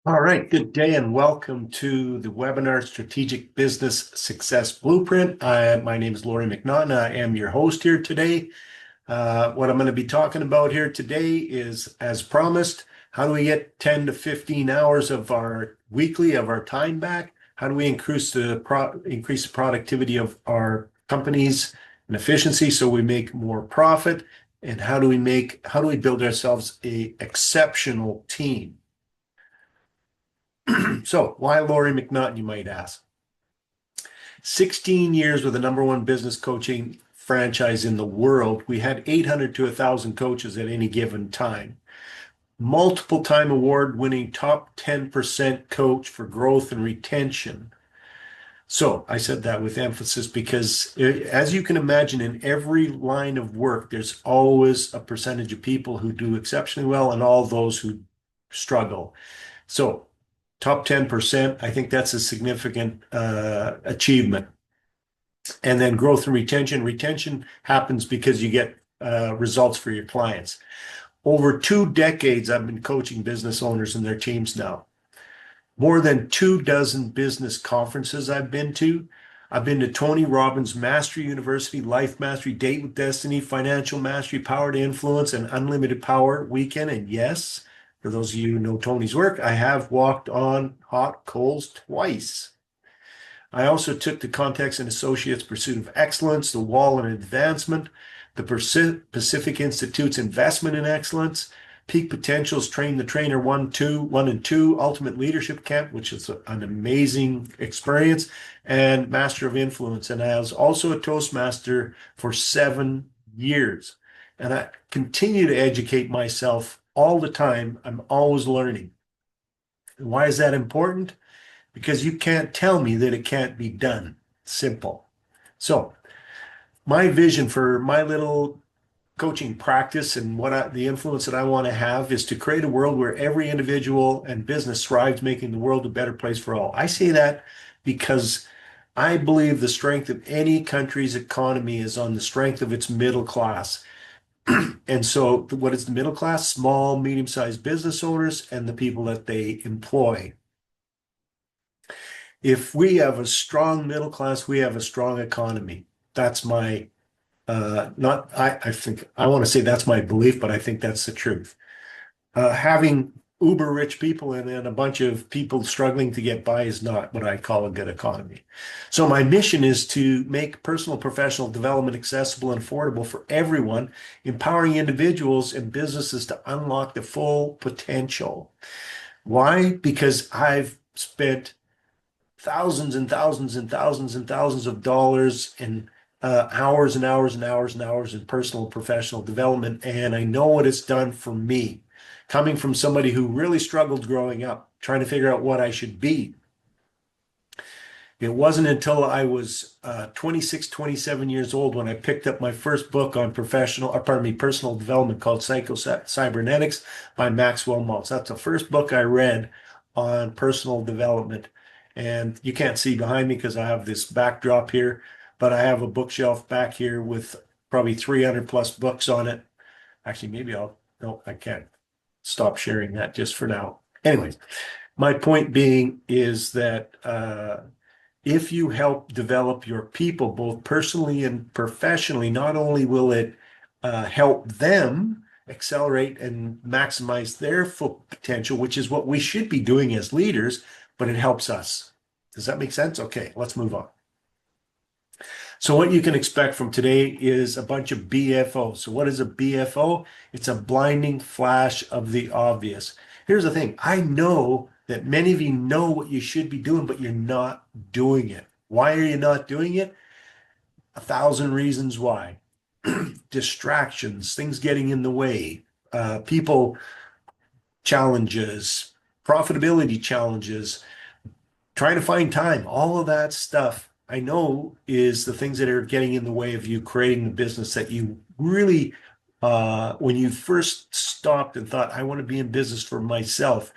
All right, good day and welcome to the webinar Strategic Business Success Blueprint. My name is Laurie McNaughton. I am your host here today. What I'm going to be talking about here today is, as promised, how do we get 10 to 15 hours of our weekly of our time back? How do we increase the productivity of our companies and efficiency so we make more profit? And how do we build ourselves a exceptional team? So why Laurie McNaughton, you might ask? 16 years with the number one business coaching franchise in the world. We had 800 to 1,000 coaches at any given time. Multiple time award winning top 10% coach for growth and retention. So I said that with emphasis because as you can imagine, in every line of work, there's always a percentage of people who do exceptionally well and all those who struggle. So top 10%, I think that's a significant achievement. And then growth and retention. Retention happens because you get results for your clients. Over 2 decades, I've been coaching business owners and their teams now. More than 24 business conferences I've been to. I've been to Tony Robbins Mastery University, Life Mastery, Date with Destiny, Financial Mastery, Power to Influence, and Unlimited Power Weekend. And yes, for those of you who know Tony's work, I have walked on hot coals twice. I also took the Context and Associates Pursuit of Excellence, the Wall and Advancement, the Pacific Institute's Investment in Excellence, Peak Potential's Train the Trainer 1 and 2, Ultimate Leadership Camp, which is an amazing experience, and Master of Influence. And I was also a Toastmaster for 7 years. And I continue to educate myself all the time. I'm always learning. And why is that important? Because you can't tell me that it can't be done. Simple. So my vision for my little coaching practice and the influence that I want to have is to create a world where every individual and business thrives, making the world a better place for all. I say that because I believe the strength of any country's economy is on the strength of its middle class. And so what is the middle class? Small, medium-sized business owners and the people that they employ. If we have a strong middle class, we have a strong economy. That's my I think I want to say that's my belief, but I think that's the truth. Having uber rich people and then a bunch of people struggling to get by is not what I call a good economy. So my mission is to make personal professional development accessible and affordable for everyone, empowering individuals and businesses to unlock the full potential. Why? Because I've spent thousands and thousands and thousands and thousands of dollars and hours and hours and hours and hours in personal and professional development. And I know what it's done for me, coming from somebody who really struggled growing up, trying to figure out what I should be. It wasn't until I was 26, 27 years old when I picked up my first book on personal development called Psycho-Cybernetics by Maxwell Maltz. That's the first book I read on personal development. And you can't see behind me because I have this backdrop here, but I have a bookshelf back here with probably 300 plus books on it. Actually, no, I can't stop sharing that just for now. Anyways, my point being is that if you help develop your people, both personally and professionally, not only will it help them accelerate and maximize their full potential, which is what we should be doing as leaders, but it helps us. Does that make sense? Okay, let's move on. So what you can expect from today is a bunch of BFO. So what is a BFO? It's a blinding flash of the obvious. Here's the thing. I know that many of you know what you should be doing, but you're not doing it. Why are you not doing it? 1,000 reasons why. Distractions, things getting in the way, people challenges, profitability challenges, trying to find time, all of that stuff I know is the things that are getting in the way of you creating the business that you really, when you first stopped and thought, I want to be in business for myself,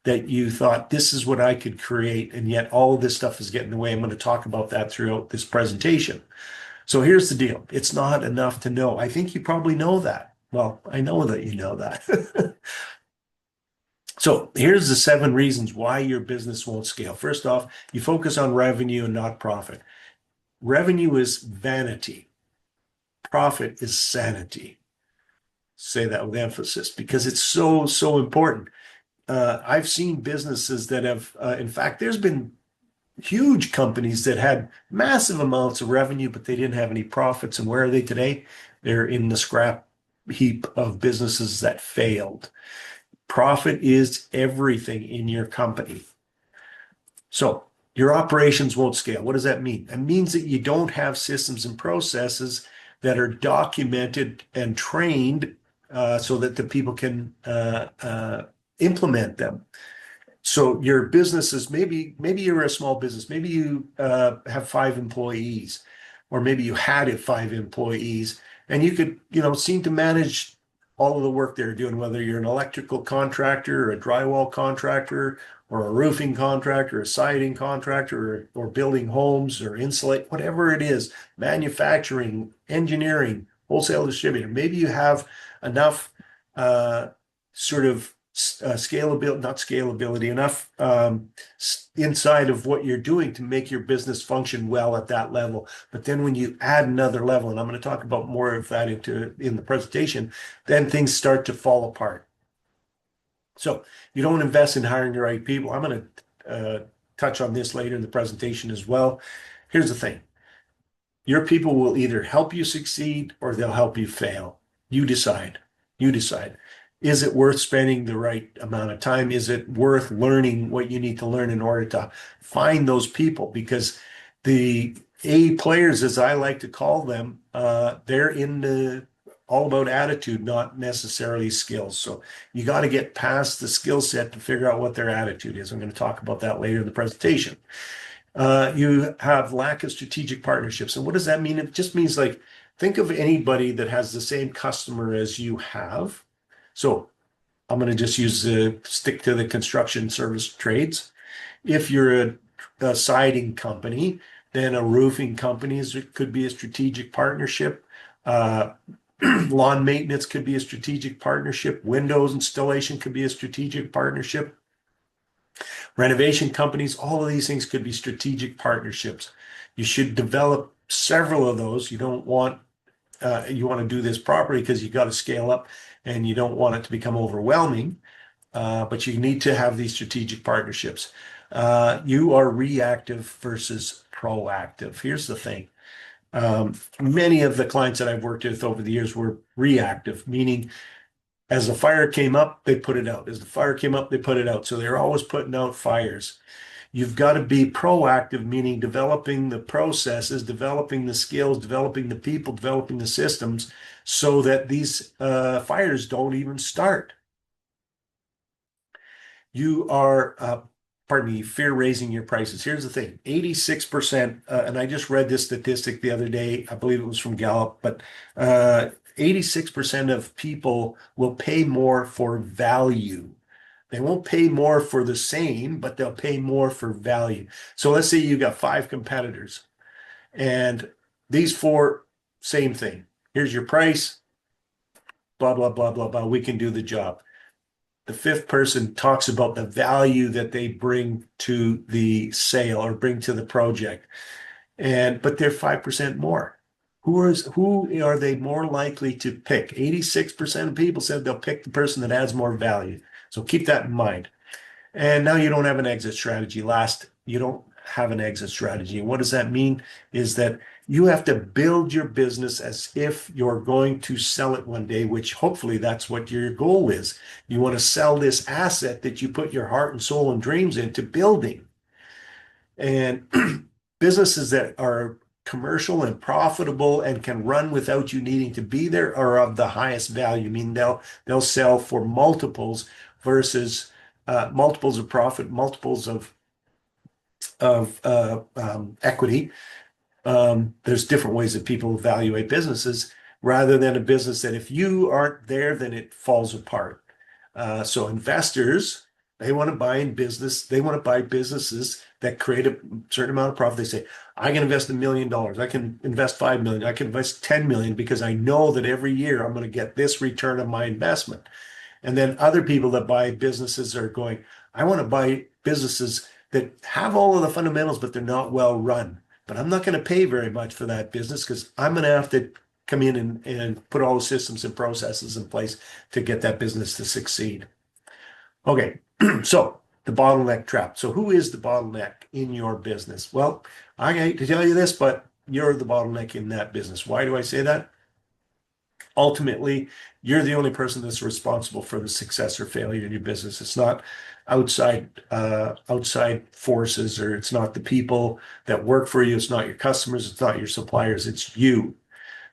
that you thought this is what I could create. And yet all of this stuff is getting in the way. I'm going to talk about that throughout this presentation. So here's the deal. It's not enough to know. I think you probably know that. Well, I know that you know that. So here's the 7 reasons why your business won't scale. First off, you focus on revenue and not profit. Revenue is vanity. Profit is sanity. Say that with emphasis because it's so, so important. I've seen businesses that have, in fact, there's been huge companies that had massive amounts of revenue, but they didn't have any profits. And where are they today? They're in the scrap heap of businesses that failed. Profit is everything in your company. So your operations won't scale. What does that mean? It means that you don't have systems and processes that are documented and trained so that the people can implement them. So your business is maybe you're a small business. Maybe you have 5 employees, or maybe you had 5 employees, and you could, seem to manage all of the work they're doing, whether you're an electrical contractor or a drywall contractor or a roofing contractor, a siding contractor, or building homes or insulate, whatever it is, manufacturing, engineering, wholesale distributor. Maybe you have enough sort of scalability, not scalability, enough inside of what you're doing to make your business function well at that level. But then when you add another level, and I'm going to talk about more of that in the presentation, then things start to fall apart. So you don't invest in hiring the right people. I'm going to touch on this later in the presentation as well. Here's the thing. Your people will either help you succeed or they'll help you fail. You decide. You decide. Is it worth spending the right amount of time? Is it worth learning what you need to learn in order to find those people? Because the A players, as I like to call them, they're in the all about attitude, not necessarily skills. So you got to get past the skill set to figure out what their attitude is. I'm going to talk about that later in the presentation. You have lack of strategic partnerships. And what does that mean? It just means, like, think of anybody that has the same customer as you have. So I'm going to just stick to the construction service trades. If you're a siding company, then a roofing company could be a strategic partnership. Lawn maintenance could be a strategic partnership. Windows installation could be a strategic partnership. Renovation companies, all of these things could be strategic partnerships. You should develop several of those. You want to do this properly because you got to scale up and you don't want it to become overwhelming, but you need to have these strategic partnerships. You are reactive versus proactive. Here's the thing. Many of the clients that I've worked with over the years were reactive, meaning as the fire came up, they put it out. As the fire came up, they put it out. So they're always putting out fires. You've got to be proactive, meaning developing the processes, developing the skills, developing the people, developing the systems so that these fires don't even start. You are, fear raising your prices. Here's the thing, 86%, and I just read this statistic the other day, I believe it was from Gallup, but 86% of people will pay more for value. They won't pay more for the same, but they'll pay more for value. So let's say you got 5 competitors, and these 4, same thing. Here's your price, blah, blah, blah, blah, blah. We can do the job. The 5th person talks about the value that they bring to the sale or bring to the project. But they're 5% more. Who are they more likely to pick? 86% of people said they'll pick the person that adds more value. So keep that in mind. And now you don't have an exit strategy. You don't have an exit strategy. And what does that mean? Is that you have to build your business as if you're going to sell it one day, which hopefully that's what your goal is. You want to sell this asset that you put your heart and soul and dreams into building. And businesses that are commercial and profitable and can run without you needing to be there are of the highest value. I mean, they'll sell for multiples versus multiples of profit, multiples of equity. There's different ways that people evaluate businesses rather than a business that if you aren't there, then it falls apart. So investors, they want to buy businesses that create a certain amount of profit. They say, I can invest $1 million. I can invest 5 million. I can invest 10 million because I know that every year I'm going to get this return on my investment. And then other people that buy businesses are going, I want to buy businesses that have all of the fundamentals, but they're not well run. But I'm not going to pay very much for that business because I'm going to have to come in and put all the systems and processes in place to get that business to succeed. Okay, so the bottleneck trap. So who is the bottleneck in your business? Well, I hate to tell you this, but you're the bottleneck in that business. Why do I say that? Ultimately, you're the only person that's responsible for the success or failure in your business. It's not outside forces, or it's not the people that work for you. It's not your customers. It's not your suppliers. It's you.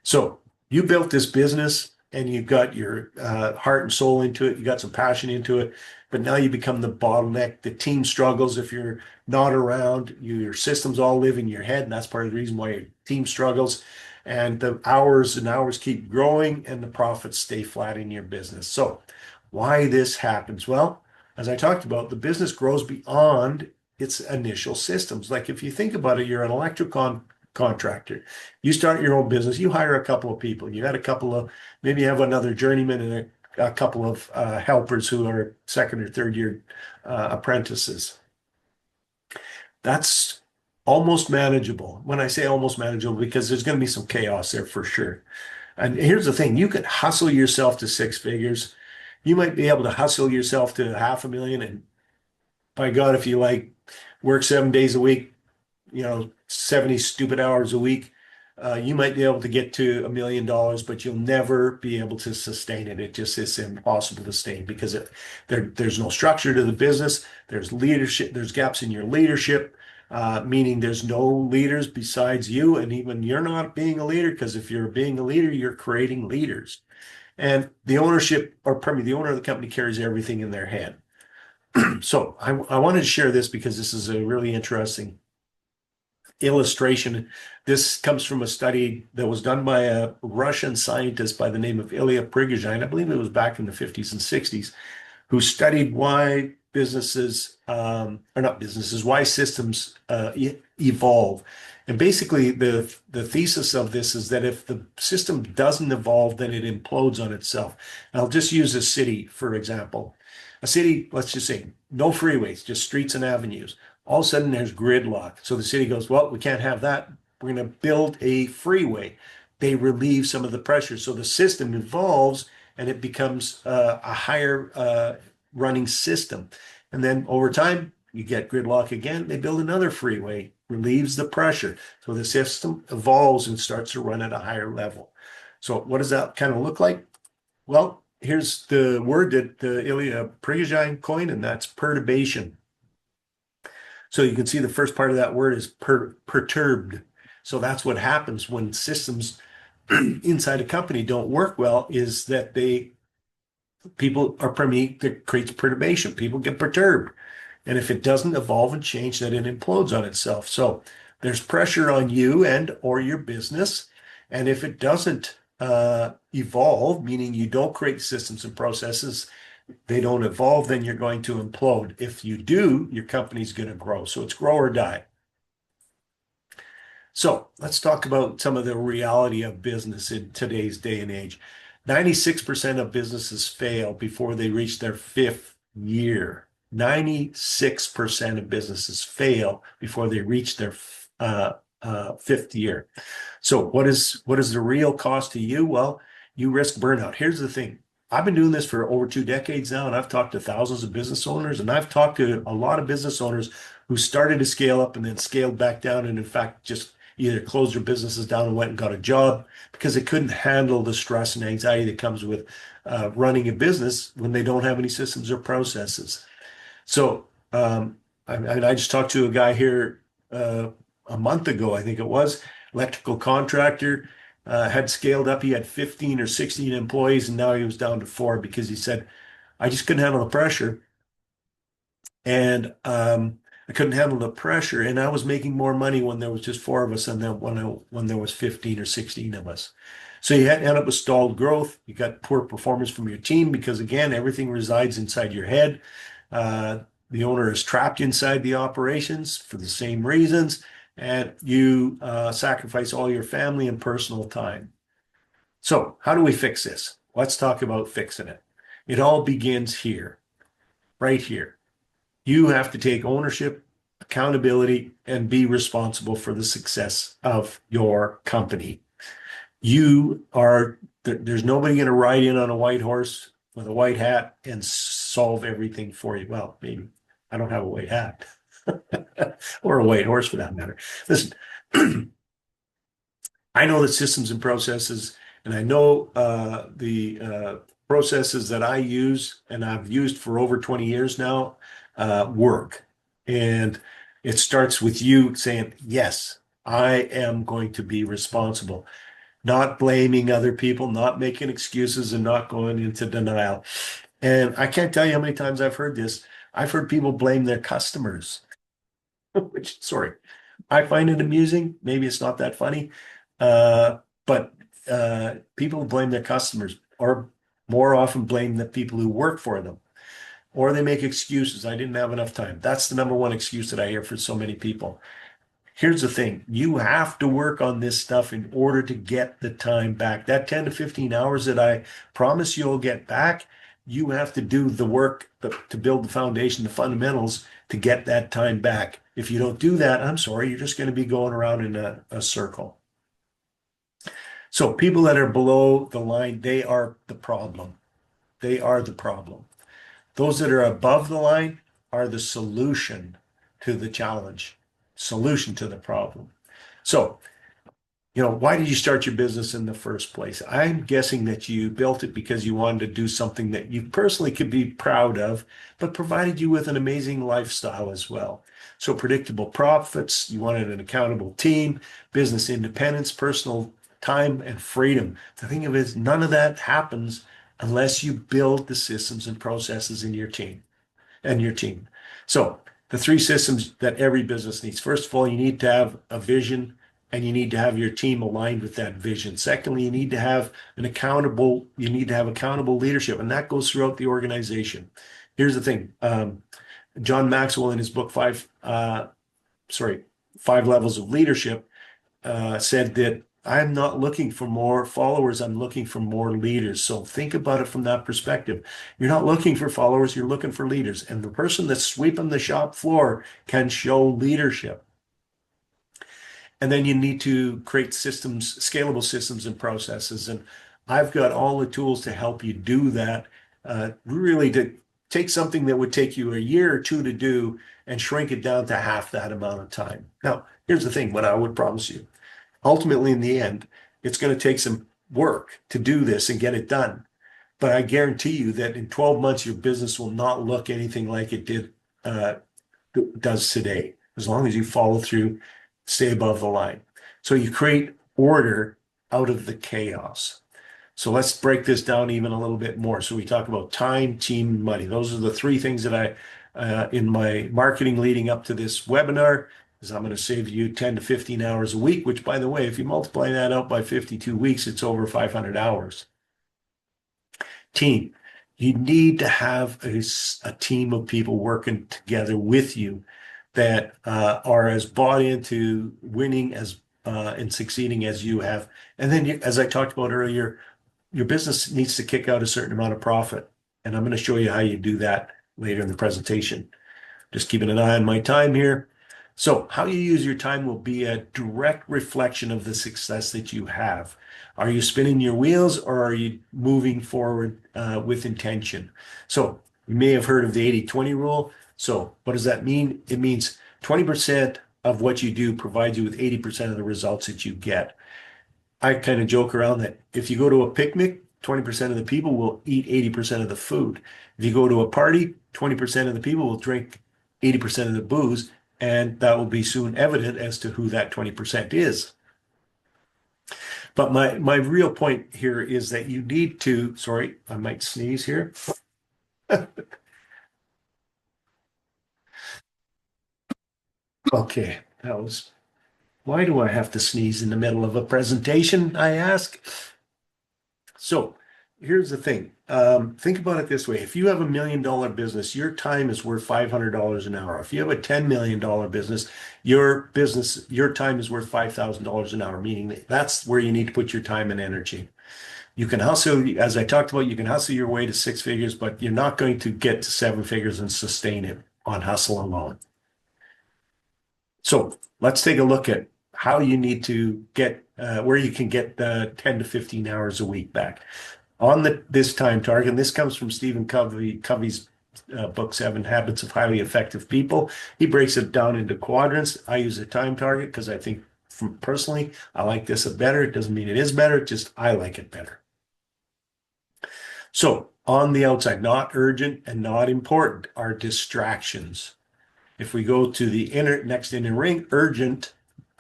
So you built this business and you've got your heart and soul into it. You got some passion into it, but now you become the bottleneck. The team struggles if you're not around. Your systems all live in your head, and that's part of the reason why your team struggles. And the hours and hours keep growing, and the profits stay flat in your business. So, why this happens? Well, as I talked about, the business grows beyond its initial systems. Like if you think about it, you're an electrical contractor. You start your own business, you hire a couple of people. You got a couple of, maybe you have another journeyman and a couple of helpers who are second or third year apprentices. That's almost manageable. When I say almost manageable, because there's going to be some chaos there for sure. And here's the thing, you could hustle yourself to six figures. You might be able to hustle yourself to $500,000. And by God, if you like work 7 days a week, 70 stupid hours a week, you might be able to get to $1 million, but you'll never be able to sustain it. It just is impossible to sustain because there's no structure to the business. There's leadership. There's gaps in your leadership, meaning there's no leaders besides you, and even you're not being a leader, because if you're being a leader, you're creating leaders. And the ownership, or pardon me, the owner of the company carries everything in their head. So I wanted to share this because this is a really interesting illustration. This comes from a study that was done by a Russian scientist by the name of Ilya Prigogine. I believe it was back in the 50s and 60s, who studied why businesses, or not businesses, why systems evolve. And basically, the thesis of this is that if the system doesn't evolve, then it implodes on itself. And I'll just use a city, for example. A city, let's just say, no freeways, just streets and avenues. All of a sudden, there's gridlock. So the city goes, well, we can't have that. We're going to build a freeway. They relieve some of the pressure. So the system evolves and it becomes a higher running system. And then over time, you get gridlock again. They build another freeway, relieves the pressure. So the system evolves and starts to run at a higher level. So what does that kind of look like? Well, here's the word that Ilya Prigogine coined, and that's perturbation. So you can see the first part of that word is perturbed. So that's what happens when systems inside a company don't work well, is that that creates perturbation. People get perturbed. And if it doesn't evolve and change, then it implodes on itself. So there's pressure on you and or your business. And if it doesn't evolve, meaning you don't create systems and processes, they don't evolve, then you're going to implode. If you do, your company's going to grow. So it's grow or die. So let's talk about some of the reality of business in today's day and age. 96% of businesses fail before they reach their fifth year. 96% of businesses fail before they reach their fifth year. So what is the real cost to you? Well, you risk burnout. Here's the thing. I've been doing this for over 2 decades now, and I've talked to thousands of business owners, and I've talked to a lot of business owners who started to scale up and then scaled back down, and in fact, just either closed their businesses down and went and got a job because they couldn't handle the stress and anxiety that comes with running a business when they don't have any systems or processes. So I just talked to a guy here a month ago, I think it was, electrical contractor, had scaled up. He had 15 or 16 employees, and now he was down to 4 because he said, I just couldn't handle the pressure. And I couldn't handle the pressure. And I was making more money when there was just 4 of us than when there was 15 or 16 of us. So you end up with stalled growth. You got poor performance from your team because, again, everything resides inside your head. The owner is trapped inside the operations for the same reasons, and you sacrifice all your family and personal time. So how do we fix this? Let's talk about fixing it. It all begins here, right here. You have to take ownership, accountability, and be responsible for the success of your company. There's nobody going to ride in on a white horse with a white hat and solve everything for you. Well, maybe I don't have a white hat or a white horse for that matter. Listen, I know the systems and processes, and I know the processes that I use and I've used for over 20 years now work. And it starts with you saying, yes, I am going to be responsible, not blaming other people, not making excuses, and not going into denial. And I can't tell you how many times I've heard this. I've heard people blame their customers, which, sorry, I find it amusing. Maybe it's not that funny, but people blame their customers, or more often blame the people who work for them, or they make excuses. I didn't have enough time. That's the number one excuse that I hear for so many people. Here's the thing. You have to work on this stuff in order to get the time back. That 10 to 15 hours that I promise you'll get back, you have to do the work to build the foundation, the fundamentals to get that time back. If you don't do that, I'm sorry, you're just going to be going around in a circle. So people that are below the line, they are the problem. They are the problem. Those that are above the line are the solution to the challenge, solution to the problem. So, why did you start your business in the first place? I'm guessing that you built it because you wanted to do something that you personally could be proud of, but provided you with an amazing lifestyle as well. So predictable profits, you wanted an accountable team, business independence, personal time, and freedom. The thing of it is, none of that happens unless you build the systems and processes in your team and your team. So the three systems that every business needs. First of all, you need to have a vision and you need to have your team aligned with that vision. Secondly, you need to have accountable leadership, and that goes throughout the organization. Here's the thing. John Maxwell in his book, Five Levels of Leadership, said that I'm not looking for more followers. I'm looking for more leaders. So think about it from that perspective. You're not looking for followers. You're looking for leaders. And the person that's sweeping the shop floor can show leadership. And then you need to create systems, scalable systems and processes. And I've got all the tools to help you do that. Really to take something that would take you a year or two to do and shrink it down to half that amount of time. Now, here's the thing, what I would promise you. Ultimately, in the end, it's going to take some work to do this and get it done. But I guarantee you that in 12 months, your business will not look anything like it does today, as long as you follow through, stay above the line. So you create order out of the chaos. So let's break this down even a little bit more. So we talk about time, team, money. Those are the three things that in my marketing leading up to this webinar, is I'm going to save you 10 to 15 hours a week, which, by the way, if you multiply that out by 52 weeks, it's over 500 hours. Team. You need to have a team of people working together with you that are as bought into winning and succeeding as you have. And then, as I talked about earlier, your business needs to kick out a certain amount of profit. And I'm going to show you how you do that later in the presentation. Just keeping an eye on my time here. So how you use your time will be a direct reflection of the success that you have. Are you spinning your wheels, or are you moving forward with intention? So you may have heard of the 80-20 rule. So what does that mean? It means 20% of what you do provides you with 80% of the results that you get. I kind of joke around that if you go to a picnic, 20% of the people will eat 80% of the food. If you go to a party, 20% of the people will drink 80% of the booze, and that will be soon evident as to who that 20% is. But my real point here is that you need to, sorry, I might sneeze here. Okay, why do I have to sneeze in the middle of a presentation, I ask? So here's the thing. Think about it this way. If you have $1 million business, your time is worth $500 an hour. If you have a $10 million business, your time is worth $5,000 an hour, meaning that's where you need to put your time and energy. You can hustle, as I talked about, you can hustle your way to six figures, but you're not going to get to seven figures and sustain it on hustle alone. So let's take a look at how you need to get where you can get 10 to 15 hours a week back on this time target. And this comes from Stephen Covey's book, Seven Habits of Highly Effective People. He breaks it down into quadrants. I use a time target because I think personally, I like this better. It doesn't mean it is better, just I like it better. So on the outside, not urgent and not important are distractions. If we go to the next inner ring, urgent,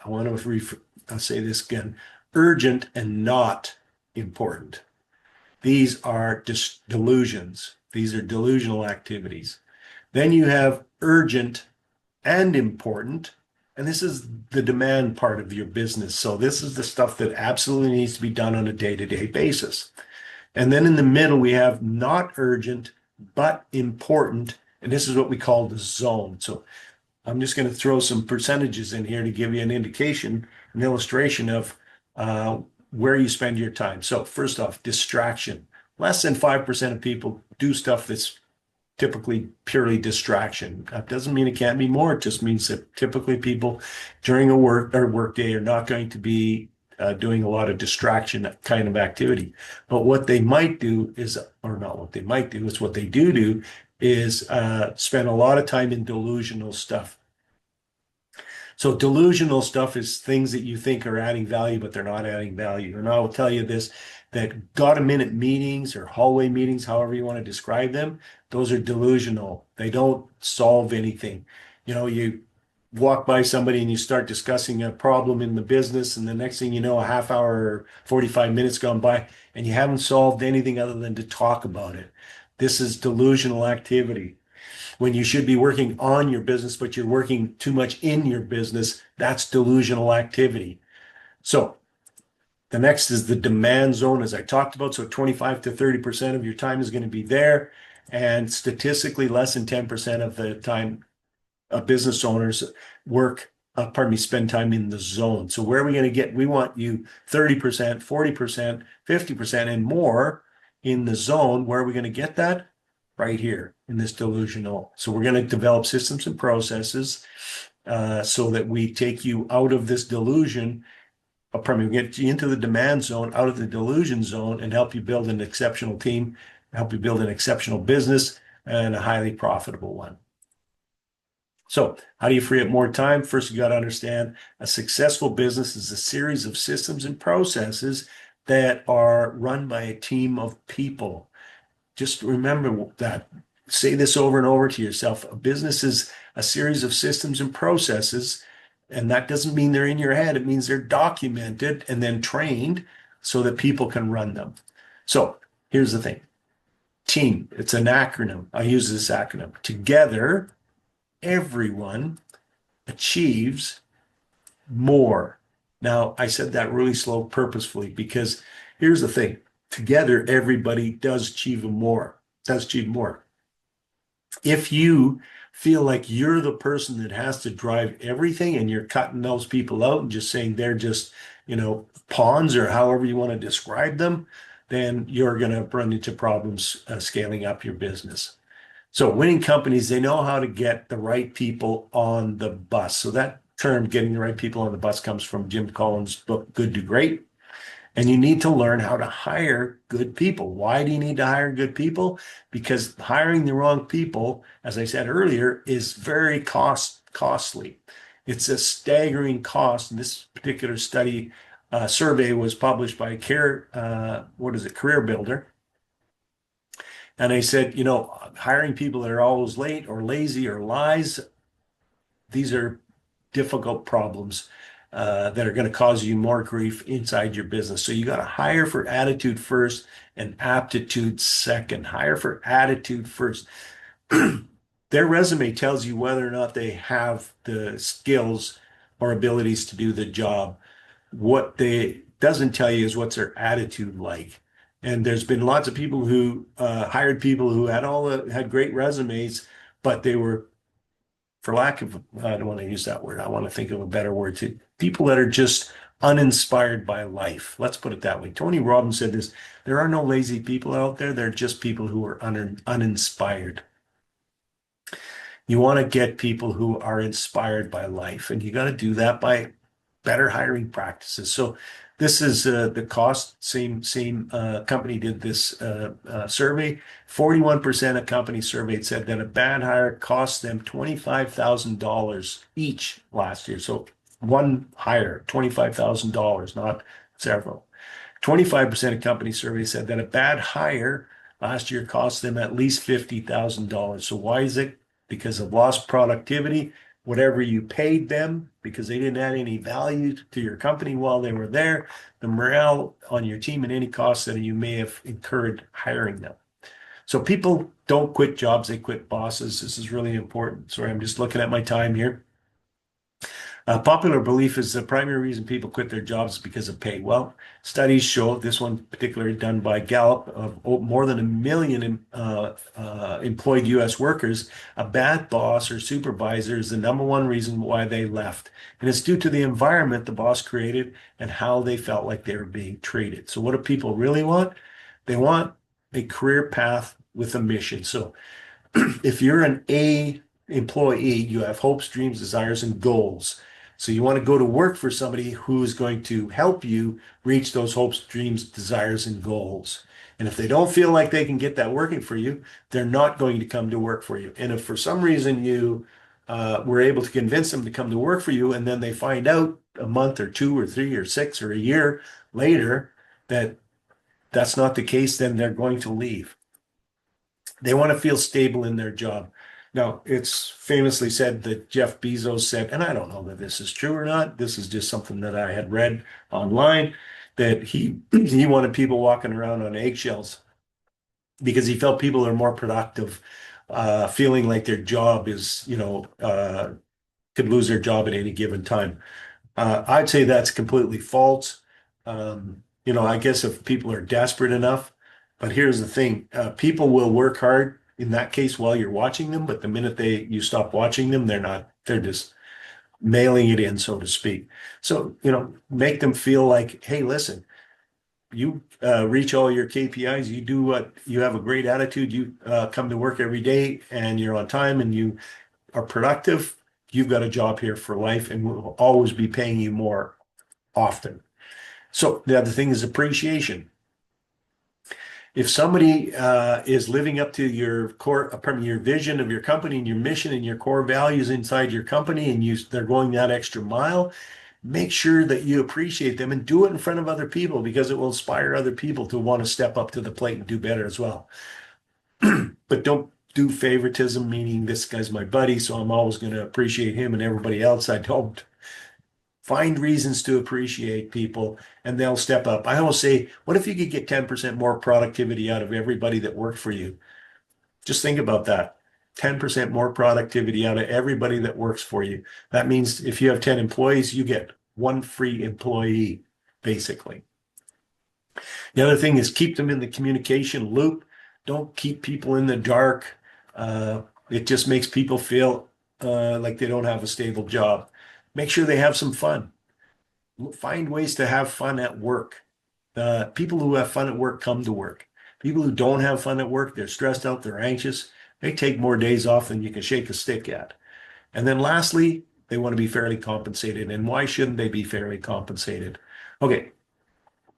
I'll say this again, urgent and not important. These are just delusions. These are delusional activities. Then you have urgent and important, and this is the demand part of your business. So this is the stuff that absolutely needs to be done on a day-to-day basis. And then in the middle, we have not urgent, but important. And this is what we call the zone. So I'm just going to throw some percentages in here to give you an indication, an illustration of where you spend your time. So first off, distraction. Less than 5% of people do stuff that's typically purely distraction. That doesn't mean it can't be more. It just means that typically people during a work day are not going to be doing a lot of distraction kind of activity. But what they might do is, or not what they might do, is what they do is spend a lot of time in delusional stuff. So delusional stuff is things that you think are adding value, but they're not adding value. And I will tell you this, that got-a-minute meetings or hallway meetings, however you want to describe them, those are delusional. They don't solve anything. You walk by somebody and you start discussing a problem in the business, and the next thing you know, a half hour or 45 minutes gone by, and you haven't solved anything other than to talk about it. This is delusional activity. When you should be working on your business, but you're working too much in your business, that's delusional activity. So the next is the demand zone, as I talked about. So 25 to 30% of your time is going to be there. And statistically, less than 10% of the time business owners spend time in the zone. So where are we going to get? We want you 30%, 40%, 50% and more in the zone. Where are we going to get that? Right here in this delusional. So we're going to develop systems and processes so that we take you out of this delusion, get you into the demand zone, out of the delusion zone, and help you build an exceptional team, help you build an exceptional business and a highly profitable one. So how do you free up more time? First, you got to understand a successful business is a series of systems and processes that are run by a team of people. Just remember that. Say this over and over to yourself. A business is a series of systems and processes, and that doesn't mean they're in your head. It means they're documented and then trained so that people can run them. So here's the thing. Team, it's an acronym. I use this acronym. Together, everyone achieves more. Now, I said that really slow purposefully because here's the thing. Together, everybody does achieve more. If you feel like you're the person that has to drive everything and you're cutting those people out and just saying they're just, pawns or however you want to describe them, then you're going to run into problems scaling up your business. So winning companies, they know how to get the right people on the bus. So that term, getting the right people on the bus, comes from Jim Collins' book, Good to Great. And you need to learn how to hire good people. Why do you need to hire good people? Because hiring the wrong people, as I said earlier, is very costly. It's a staggering cost. And this particular survey was published by Career Builder. And I said, hiring people that are always late or lazy or lies, these are difficult problems that are going to cause you more grief inside your business. So you got to hire for attitude first and aptitude second. Hire for attitude first. Their resume tells you whether or not they have the skills or abilities to do the job. What they doesn't tell you is what's their attitude like. And there's been lots of people who hired people who had great resumes, but they were, for lack of, I don't want to use that word. I want to think of a better word too. People that are just uninspired by life. Let's put it that way. Tony Robbins said this, there are no lazy people out there. They're just people who are uninspired. You want to get people who are inspired by life, and you got to do that by better hiring practices. So this is the cost. Same company did this survey. 41% of companies surveyed said that a bad hire cost them $25,000 each last year. So one hire, $25,000, not several. 25% of companies surveyed said that a bad hire last year cost them at least $50,000. So why is it? Because of lost productivity, whatever you paid them, because they didn't add any value to your company while they were there, the morale on your team and any costs that you may have incurred hiring them. So people don't quit jobs, they quit bosses. This is really important. Sorry, I'm just looking at my time here. Popular belief is the primary reason people quit their jobs is because of pay. Well, studies show, this one particularly done by Gallup, of more than 1 million employed U.S. workers, a bad boss or supervisor is the number one reason why they left. And it's due to the environment the boss created and how they felt like they were being treated. So what do people really want? They want a career path with a mission. So if you're an A employee, you have hopes, dreams, desires, and goals. So you want to go to work for somebody who is going to help you reach those hopes, dreams, desires, and goals. And if they don't feel like they can get that working for you, they're not going to come to work for you. And if for some reason you were able to convince them to come to work for you, and then they find out a month or 2 or 3 or 6 or a year later that that's not the case, then they're going to leave. They want to feel stable in their job. Now, it's famously said that Jeff Bezos said, and I don't know that this is true or not, this is just something that I had read online, that he wanted people walking around on eggshells because he felt people are more productive, feeling like their job is, could lose their job at any given time. I'd say that's completely false. I guess if people are desperate enough, but here's the thing, people will work hard in that case while you're watching them, but the minute you stop watching them, they're just mailing it in, so to speak. So, make them feel like, hey, listen, you reach all your KPIs, you do what, you have a great attitude, you come to work every day and you're on time and you are productive, you've got a job here for life and we'll always be paying you more often. So the other thing is appreciation. If somebody is living up to your your vision of your company and your mission and your core values inside your company, and they're going that extra mile, make sure that you appreciate them and do it in front of other people because it will inspire other people to want to step up to the plate and do better as well. But don't do favoritism, meaning this guy's my buddy, so I'm always going to appreciate him and everybody else I don't. Find reasons to appreciate people and they'll step up. I always say, what if you could get 10% more productivity out of everybody that worked for you? Just think about that. 10% more productivity out of everybody that works for you. That means if you have 10 employees, you get one free employee, basically. The other thing is keep them in the communication loop. Don't keep people in the dark. It just makes people feel like they don't have a stable job. Make sure they have some fun. Find ways to have fun at work. People who have fun at work come to work. People who don't have fun at work, they're stressed out, they're anxious. They take more days off than you can shake a stick at. And then lastly, they want to be fairly compensated. And why shouldn't they be fairly compensated? Okay,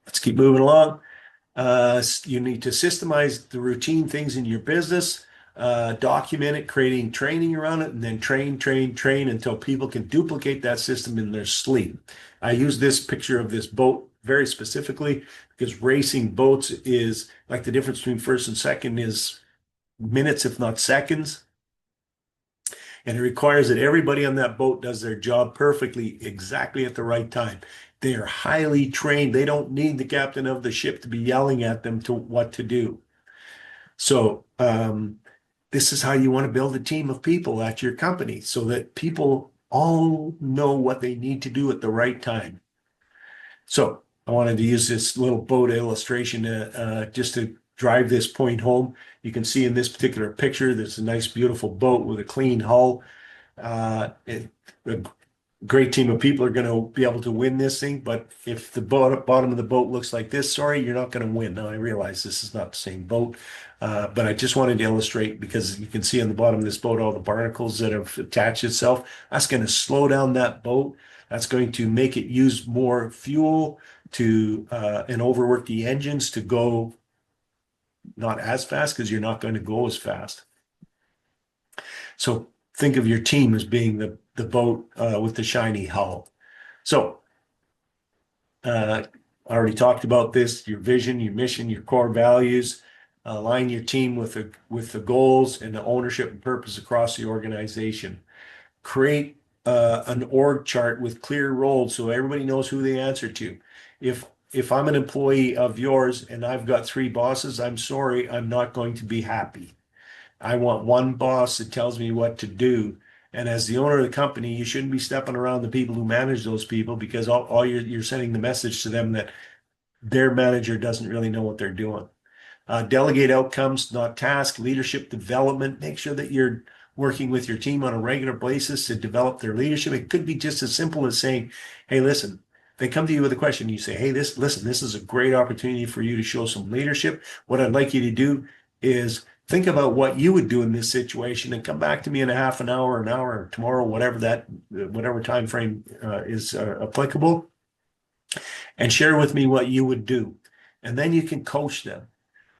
let's keep moving along. You need to systemize the routine things in your business. Document it, creating training around it, and then train until people can duplicate that system in their sleep. I use this picture of this boat very specifically because racing boats is like the difference between first and second is minutes, if not seconds. And it requires that everybody on that boat does their job perfectly, exactly at the right time. They are highly trained. They don't need the captain of the ship to be yelling at them to what to do. So, this is how you want to build a team of people at your company so that people all know what they need to do at the right time. So I wanted to use this little boat illustration just to drive this point home. You can see in this particular picture, there's a nice, beautiful boat with a clean hull. great team of people are going to be able to win this thing. But if the bottom of the boat looks like this, sorry, you're not going to win. Now, I realize this is not the same boat, but I just wanted to illustrate, because you can see on the bottom of this boat all the barnacles that have attached itself. That's going to slow down that boat. That's going to make it use more fuel to and overwork the engines to go not as fast, because you're not going to go as fast. So think of your team as being the boat with the shiny hull. So I already talked about this: your vision, your mission, your core values. Align your team with the goals and the ownership and purpose across the organization. Create an org chart with clear roles so everybody knows who they answer to. If I'm an employee of yours and I've got 3 bosses, I'm sorry, I'm not going to be happy. I want one boss that tells me what to do. And as the owner of the company, you shouldn't be stepping around the people who manage those people, because all you're sending the message to them that their manager doesn't really know what they're doing. Delegate outcomes, not tasks. Leadership development. Make sure that you're working with your team on a regular basis to develop their leadership. It could be just as simple as saying, hey, listen, they come to you with a question. You say, hey, this is a great opportunity for you to show some leadership. What I'd like you to do is think about what you would do in this situation and come back to me in a half an hour, or tomorrow, whatever time frame is applicable, and share with me what you would do. And then you can coach them.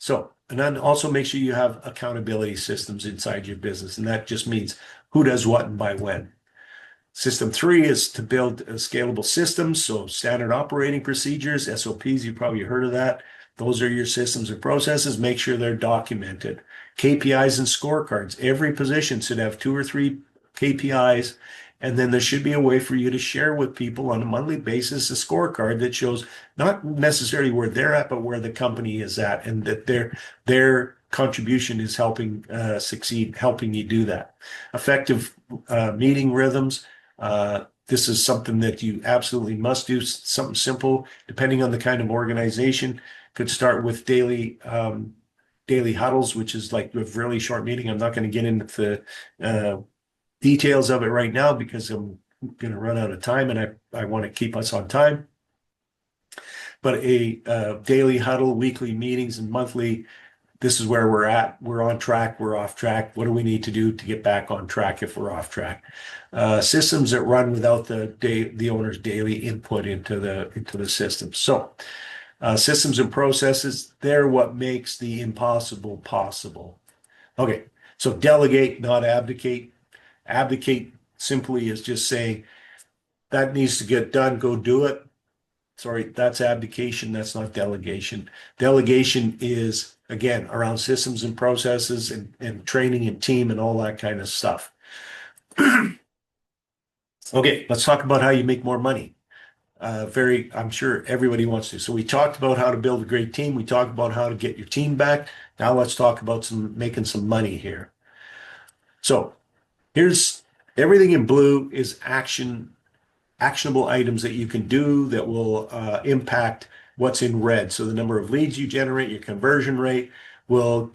So, and then also make sure you have accountability systems inside your business. And that just means who does what and by when. System 3 is to build scalable systems. So standard operating procedures, SOPs, you probably heard of that. Those are your systems and processes. Make sure they're documented. KPIs and scorecards. Every position should have 2 or 3 KPIs. And then there should be a way for you to share with people on a monthly basis a scorecard that shows not necessarily where they're at, but where the company is at, and that their contribution is helping succeed, helping you do that. Effective meeting rhythms. This is something that you absolutely must do. Something simple, depending on the kind of organization. Could start with daily huddles, which is like a really short meeting. I'm not going to get into the details of it right now because I'm going to run out of time, and I want to keep us on time. But a daily huddle, weekly meetings, and monthly, this is where we're at. We're on track. We're off track. What do we need to do to get back on track if we're off track? Systems that run without the owner's daily input into the system. So systems and processes, they're what makes the impossible possible. Okay, so delegate, not abdicate. Abdicate simply is just saying that needs to get done, go do it. Sorry, that's abdication. That's not delegation. Delegation is, again, around systems and processes and training and team and all that kind of stuff. Okay, let's talk about how you make more money. I'm sure everybody wants to. So we talked about how to build a great team. We talked about how to get your team back. Now let's talk about making some money here. So here's everything in blue is actionable items that you can do that will impact what's in red. So the number of leads you generate, your conversion rate will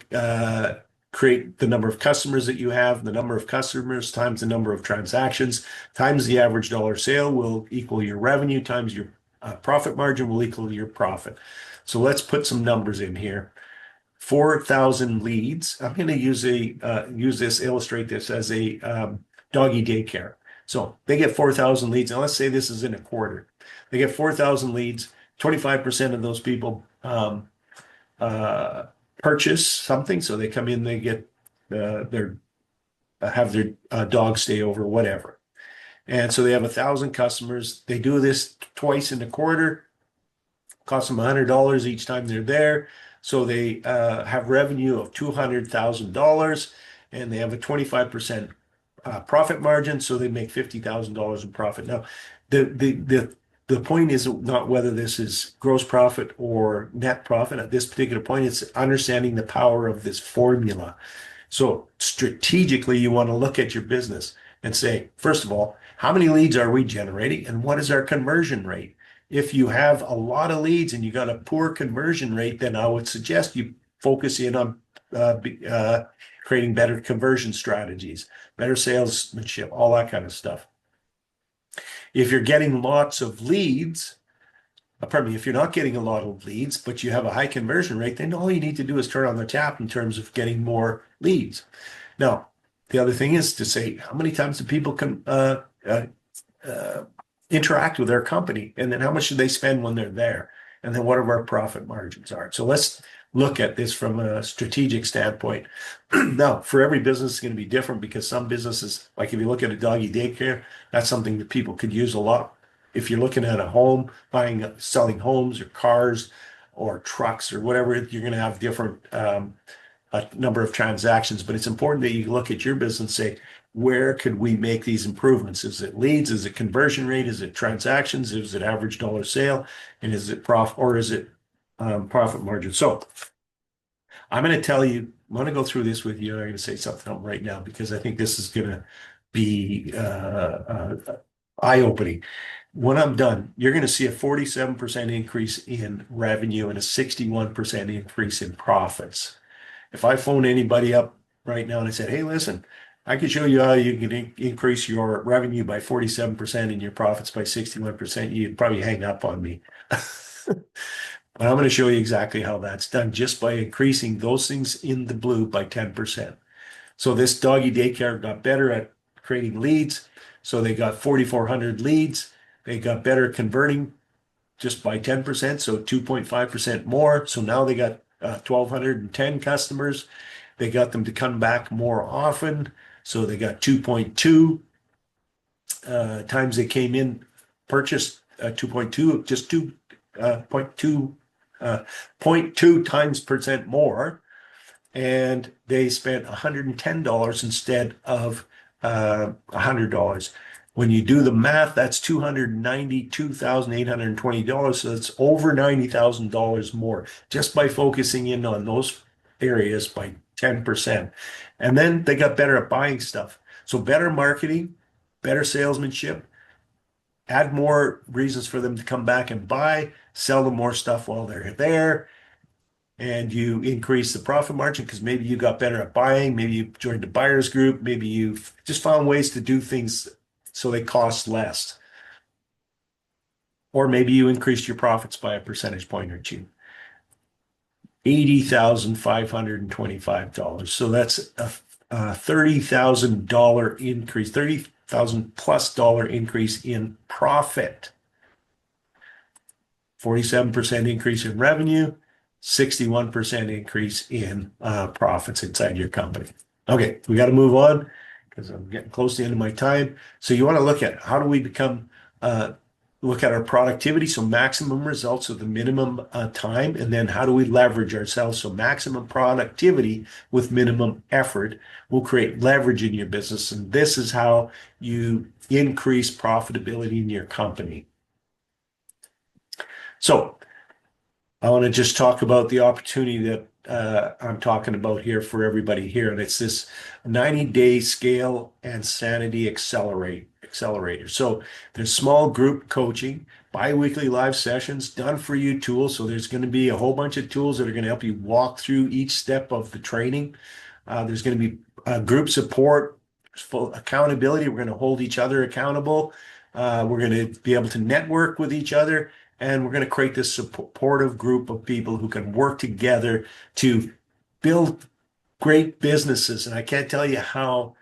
create the number of customers that you have. The number of customers times the number of transactions times the average dollar sale will equal your revenue times your profit margin will equal your profit. So let's put some numbers in here. 4,000 leads. I'm going to illustrate this as a doggy daycare. So they get 4,000 leads. Now let's say this is in a quarter. They get 4,000 leads. 25% of those people purchase something. So they come in, they get have their dog stay over, whatever. And so they have 1,000 customers. They do this twice in a quarter. Costs them $100 each time they're there. So they have revenue of $200,000, and they have a 25% profit margin. So they make $50,000 in profit. Now, the point is not whether this is gross profit or net profit. At this particular point, it's understanding the power of this formula. So strategically, you want to look at your business and say, first of all, how many leads are we generating, and what is our conversion rate? If you have a lot of leads and you got a poor conversion rate, then I would suggest you focus in on creating better conversion strategies, better salesmanship, all that kind of stuff. If you're getting lots of leads, pardon me, if you're not getting a lot of leads, but you have a high conversion rate, then all you need to do is turn on the tap in terms of getting more leads. Now, the other thing is to say, how many times do people interact with their company? And then how much do they spend when they're there? And then what are our profit margins are? So let's look at this from a strategic standpoint. Now, for every business, it's going to be different because some businesses, like if you look at a doggy daycare, that's something that people could use a lot. If you're looking at a home, selling homes or cars or trucks or whatever, you're going to have different a number of transactions. But it's important that you look at your business and say, where could we make these improvements? Is it leads? Is it conversion rate? Is it transactions? Is it average dollar sale? And is it profit or is it profit margin? So I'm going to tell you, I'm going to go through this with you. I'm going to say something right now because I think this is going to be eye-opening. When I'm done, you're going to see a 47% increase in revenue and a 61% increase in profits. If I phone anybody up right now and I said, hey, listen, I can show you how you can increase your revenue by 47% and your profits by 61%, you'd probably hang up on me. But I'm going to show you exactly how that's done just by increasing those things in the blue by 10%. So this doggy daycare got better at creating leads. So they got 4,400 leads. They got better at converting just by 10%, so 2.5% more. So now they got 1,210 customers. They got them to come back more often. So they got 2.2 times they came in, purchased 2.2, just 2.2 0.2 times percent more. And they spent $110 instead of $100. When you do the math, that's $292,820. So it's over $90,000 more just by focusing in on those areas by 10%. And then they got better at buying stuff. So better marketing, better salesmanship, add more reasons for them to come back and buy, sell them more stuff while they're there. And you increase the profit margin because maybe you got better at buying, maybe you joined a buyer's group, maybe you've just found ways to do things so they cost less. Or maybe you increased your profits by a percentage point or two. $80,525. So that's a $30,000 increase, $30,000+ increase in profit. 47% increase in revenue, 61% increase in profits inside your company. Okay, we got to move on because I'm getting close to the end of my time. So you want to look at how do we look at our productivity, so maximum results of the minimum time, and then how do we leverage ourselves, so maximum productivity with minimum effort will create leverage in your business, and this is how you increase profitability in your company. So I want to just talk about the opportunity that I'm talking about here for everybody here, and it's this 90-day scale and sanity accelerator. So there's small group coaching, bi-weekly live sessions, done for you tools. So there's going to be a whole bunch of tools that are going to help you walk through each step of the training. There's going to be group support, full accountability. We're going to hold each other accountable. We're going to be able to network with each other. And we're going to create this supportive group of people who can work together to build great businesses. And I can't tell you how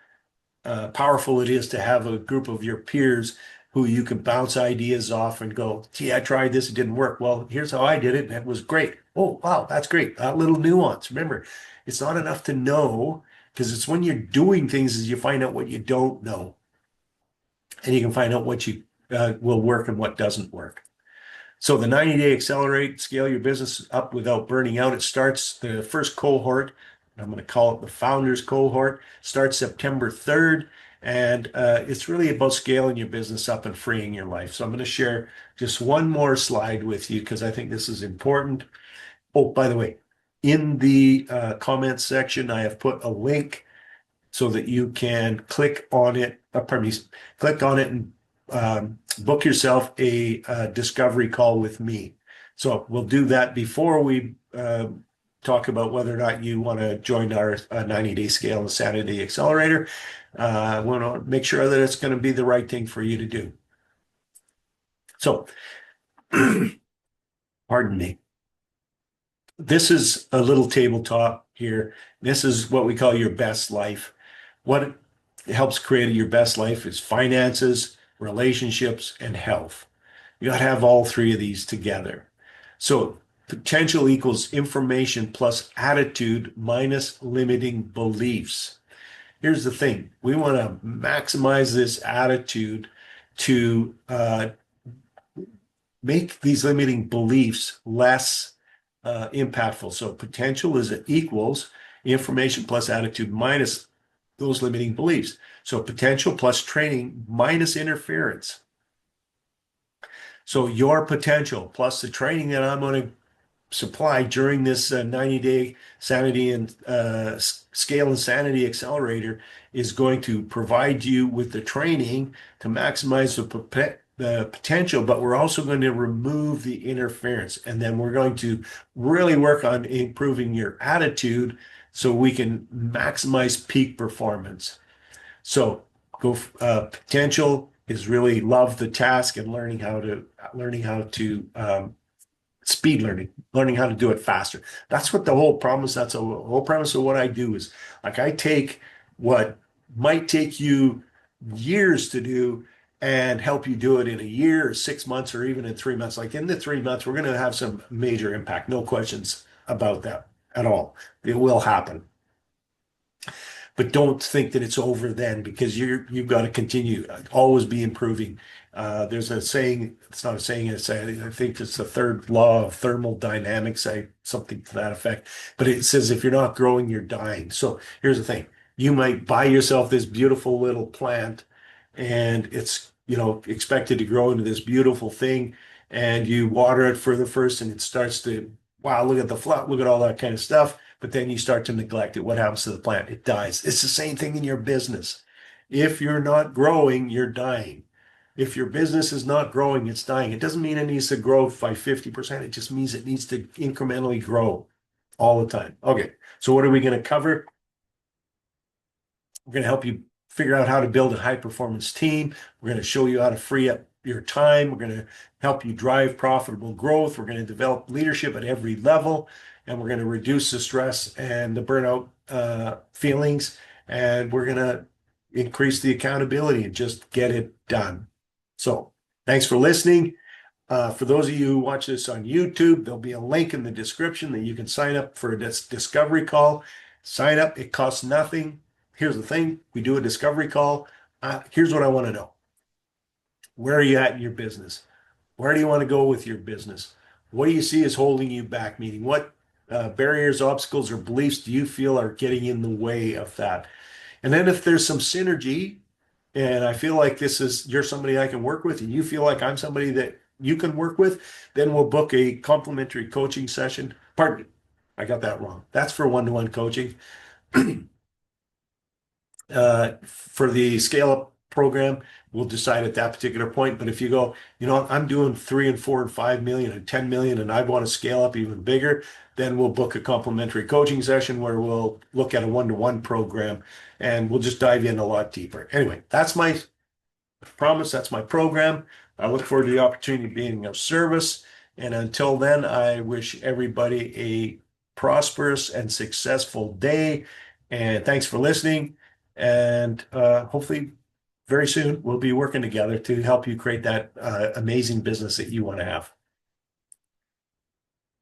powerful it is to have a group of your peers who you can bounce ideas off and go, gee, I tried this, it didn't work. Well, here's how I did it, and it was great. Oh, wow, that's great. A little nuance. Remember, it's not enough to know, because it's when you're doing things as you find out what you don't know. And you can find out what you will work and what doesn't work. So the 90-day accelerate, scale your business up without burning out. It starts the first cohort. I'm going to call it the founders cohort. Starts September 3rd. And it's really about scaling your business up and freeing your life. So I'm going to share just one more slide with you because I think this is important. Oh, by the way, in the comments section, I have put a link so that you can click on it. Click on it and book yourself a discovery call with me. So we'll do that before we talk about whether or not you want to join our 90-day scale and sanity accelerator. I want to make sure that it's going to be the right thing for you to do. So, pardon me. This is a little tabletop here. This is what we call your best life. What helps create your best life is finances, relationships, and health. You got to have all three of these together. So potential equals information plus attitude minus limiting beliefs. Here's the thing. We want to maximize this attitude to make these limiting beliefs less impactful. So potential is equals information plus attitude minus those limiting beliefs. So potential plus training minus interference. So your potential plus the training that I'm going to supply during this 90-day sanity and scale and sanity accelerator is going to provide you with the training to maximize the potential, but we're also going to remove the interference. And then we're going to really work on improving your attitude so we can maximize peak performance. So potential is really love the task and learning how to speed learning how to do it faster. That's what the whole promise, that's the whole premise of what I do is like I take what might take you years to do and help you do it in a year or 6 months or even in 3 months. Like in the 3 months, we're going to have some major impact. No questions about that at all. It will happen. But don't think that it's over then because you've got to continue, always be improving. There's a saying, it's not a saying, I think it's the third law of thermodynamics, something to that effect. But it says if you're not growing, you're dying. So here's the thing. You might buy yourself this beautiful little plant and it's, expected to grow into this beautiful thing and you water it for the first and it starts to, wow, look at the flower, look at all that kind of stuff. But then you start to neglect it. What happens to the plant? It dies. It's the same thing in your business. If you're not growing, you're dying. If your business is not growing, it's dying. It doesn't mean it needs to grow by 50%. It just means it needs to incrementally grow all the time. Okay, so what are we going to cover? We're going to help you figure out how to build a high performance team. We're going to show you how to free up your time. We're going to help you drive profitable growth. We're going to develop leadership at every level, and we're going to reduce the stress and the burnout feelings. And we're going to increase the accountability and just get it done. So thanks for listening. For those of you who watch this on YouTube, there'll be a link in the description that you can sign up for this discovery call. Sign up. It costs nothing. Here's the thing. We do a discovery call. Here's what I want to know. Where are you at in your business? Where do you want to go with your business? What do you see as holding you back? Meaning what barriers, obstacles, or beliefs do you feel are getting in the way of that? And then if there's some synergy and I feel like you're somebody I can work with and you feel like I'm somebody that you can work with, then we'll book a complimentary coaching session. Pardon, I got that wrong. That's for one-to-one coaching. For the scale up program, we'll decide at that particular point. But if you go, I'm doing 3 and 4 and 5 million and 10 million, and I want to scale up even bigger, then we'll book a complimentary coaching session where we'll look at a one-to-one program and we'll just dive in a lot deeper. Anyway, that's my promise. That's my program. I look forward to the opportunity of being of service. And until then, I wish everybody a prosperous and successful day. And thanks for listening. And hopefully very soon we'll be working together to help you create that amazing business that you want to have.